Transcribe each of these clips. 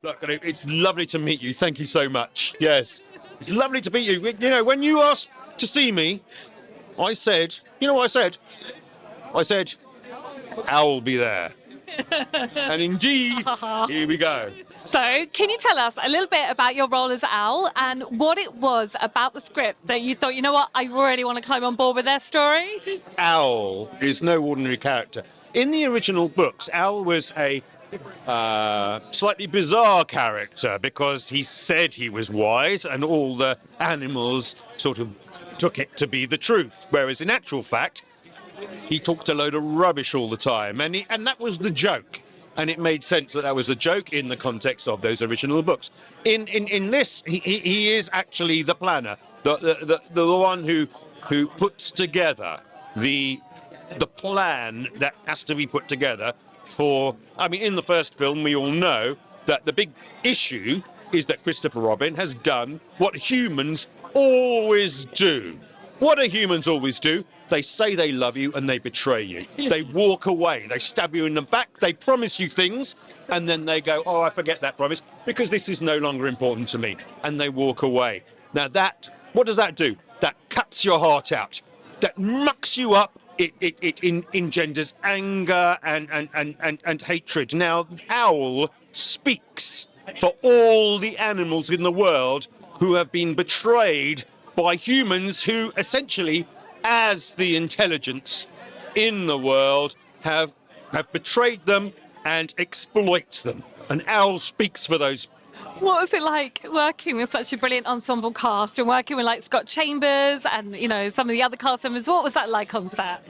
Look, it's lovely to meet you. Thank you so much. Yes, it's lovely to meet you. You know, when you asked to see me, I said, you know what I said? I said, Owl will be there. And indeed, here we go. So, can you tell us a little bit about your role as Owl and what it was about the script that you thought, you know what, I really want to climb on board with their story? Owl is no ordinary character. In the original books, Owl was a slightly bizarre character because he said he was wise and all the animals sort of took it to be the truth. Whereas in actual fact, he talked a load of rubbish all the time. And that was the joke. And it made sense that was a joke in the context of those original books. In this, he is actually the planner, the one who puts together the plan that has to be put together for. I mean, in the first film, we all know that the big issue is that Christopher Robin has done what humans always do. What do humans always do? They say they love you and they betray you. They walk away. They stab you in the back. They promise you things and then they go, oh, I forget that promise because this is no longer important to me. And they walk away. Now what does that do? That cuts your heart out. That mucks you up. It engenders anger and hatred. Now, Owl speaks for all the animals in the world who have been betrayed by humans who essentially, as the intelligence in the world, have betrayed them and exploits them. And Owl speaks for those. What was it like working with such a brilliant ensemble cast and working with like Scott Chambers and, you know, some of the other cast members? What was that like on set?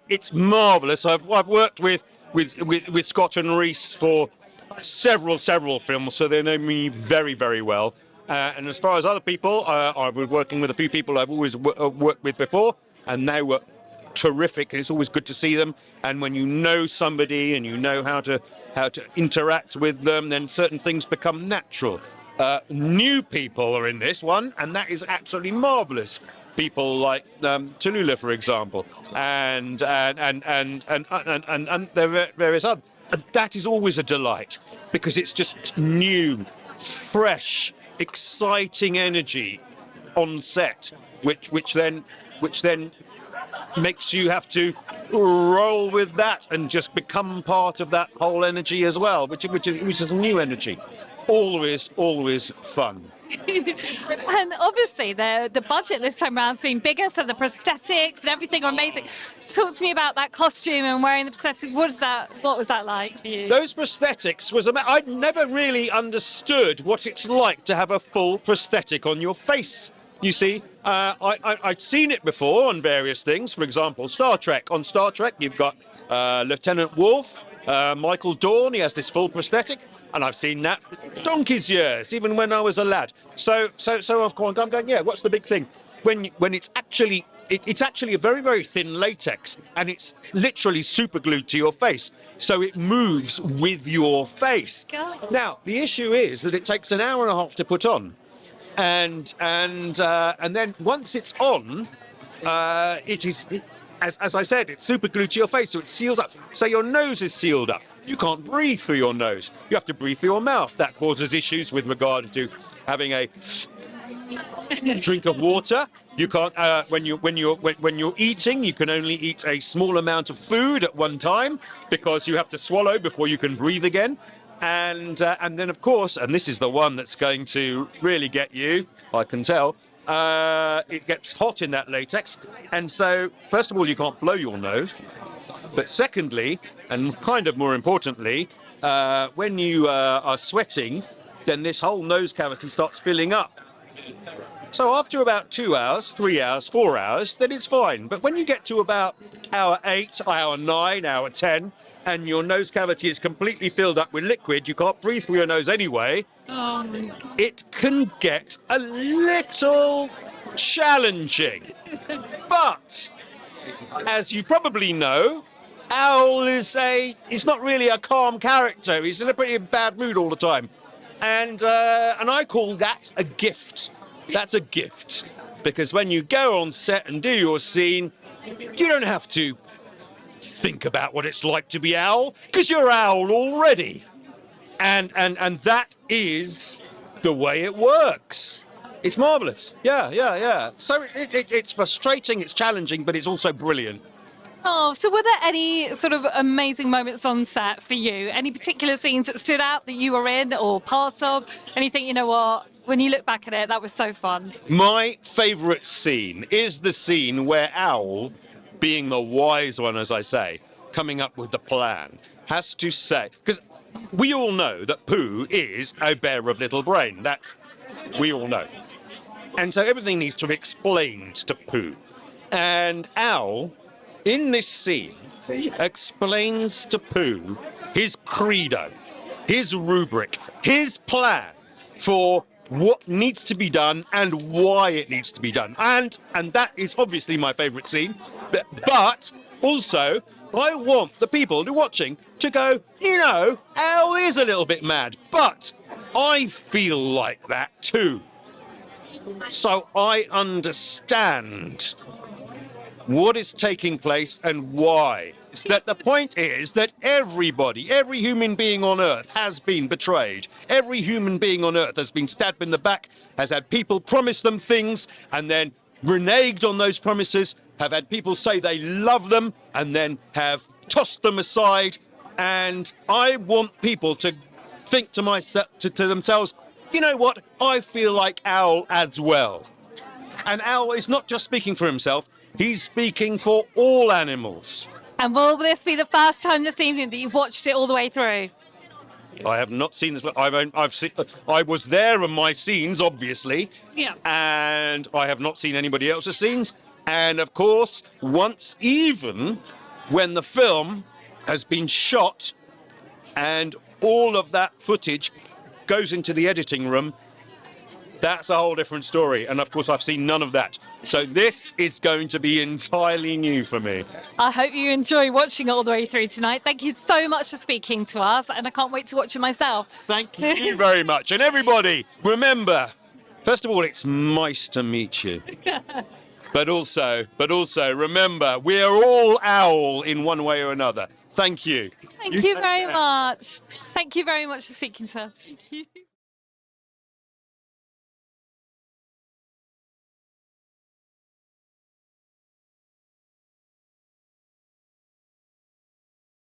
It's marvellous. I've worked with Scott and Reese for several films, so they know me very, very well. And as far as other people, I was working with a few people I've always worked with before, and they were terrific. And it's always good to see them. And when you know somebody and you know how to interact with them, then certain things become natural. New people are in this one, and that is absolutely marvellous. People like Tallulah, for example, and there are various others. And that is always a delight because it's just new, fresh, exciting energy on set, which then makes you have to roll with that and just become part of that whole energy as well, which is new energy. Always fun. And obviously the budget this time around has been bigger, so the prosthetics and everything are amazing. Talk to me about that costume and wearing the prosthetics. What was that like for you? Those prosthetics I'd never really understood what it's like to have a full prosthetic on your face. You see, I'd seen it before on various things. For example, Star Trek. On Star Trek, you've got Lieutenant Worf, Michael Dorn. He has this full prosthetic, and I've seen that for donkey's years, even when I was a lad. So I'm going, yeah. What's the big thing? When it's actually a very, very thin latex, and it's literally super glued to your face, so it moves with your face. God. Now the issue is that it takes an hour and a half to put on. And then once it's on, as I said, it's super glued to your face, so it seals up. So your nose is sealed up. You can't breathe through your nose. You have to breathe through your mouth. That causes issues with regard to having a drink of water. You can't when you're eating. You can only eat a small amount of food at one time because you have to swallow before you can breathe again. And then, of course, and this is the one that's going to really get you, I can tell, it gets hot in that latex. And so, first of all, you can't blow your nose. But secondly, and kind of more importantly, when you are sweating, then this whole nose cavity starts filling up. So after about 2 hours, 3 hours, 4 hours, then it's fine. But when you get to about hour 8, hour 9, hour 10, and your nose cavity is completely filled up with liquid, you can't breathe through your nose anyway, it can get a little challenging. But, as you probably know, Owl is not really a calm character. He's in a pretty bad mood all the time. And I call that a gift. That's a gift. Because when you go on set and do your scene, you don't have to think about what it's like to be Owl, because you're Owl already. And that is the way it works. It's marvelous. Yeah. So it's frustrating, it's challenging, but it's also brilliant. Oh, so were there any sort of amazing moments on set for you? Any particular scenes that stood out that you were in or parts of? Anything, you know what, when you look back at it, that was so fun? My favourite scene is the scene where Owl, being the wise one, as I say, coming up with the plan, has to say, because we all know that Pooh is a bear of little brain. That we all know. And so everything needs to be explained to Pooh. And Owl, in this scene, explains to Pooh his credo, his rubric, his plan for what needs to be done and why it needs to be done. And that is obviously my favourite scene. But also, I want the people who are watching to go, you know, Owl is a little bit mad, but I feel like that too. So I understand what is taking place and why. It's that the point is that everybody, every human being on Earth has been betrayed. Every human being on Earth has been stabbed in the back, has had people promise them things and then reneged on those promises, have had people say they love them and then have tossed them aside. And I want people to think to themselves, you know what, I feel like Owl adds well. And Owl is not just speaking for himself, he's speaking for all animals. And will this be the first time this evening that you've watched it all the way through? I have not seen this. I've seen. I was there on my scenes, obviously. Yeah. And I have not seen anybody else's scenes. And of course, once even when the film has been shot and all of that footage goes into the editing room, that's a whole different story. And of course, I've seen none of that. So this is going to be entirely new for me. I hope you enjoy watching it all the way through tonight. Thank you so much for speaking to us, and I can't wait to watch it myself. Thank you very much. And everybody, remember, first of all, it's nice to meet you. But also, remember, we're all Owl in one way or another. Thank you. Thank you very much. Thank you very much for speaking to us. Thank you.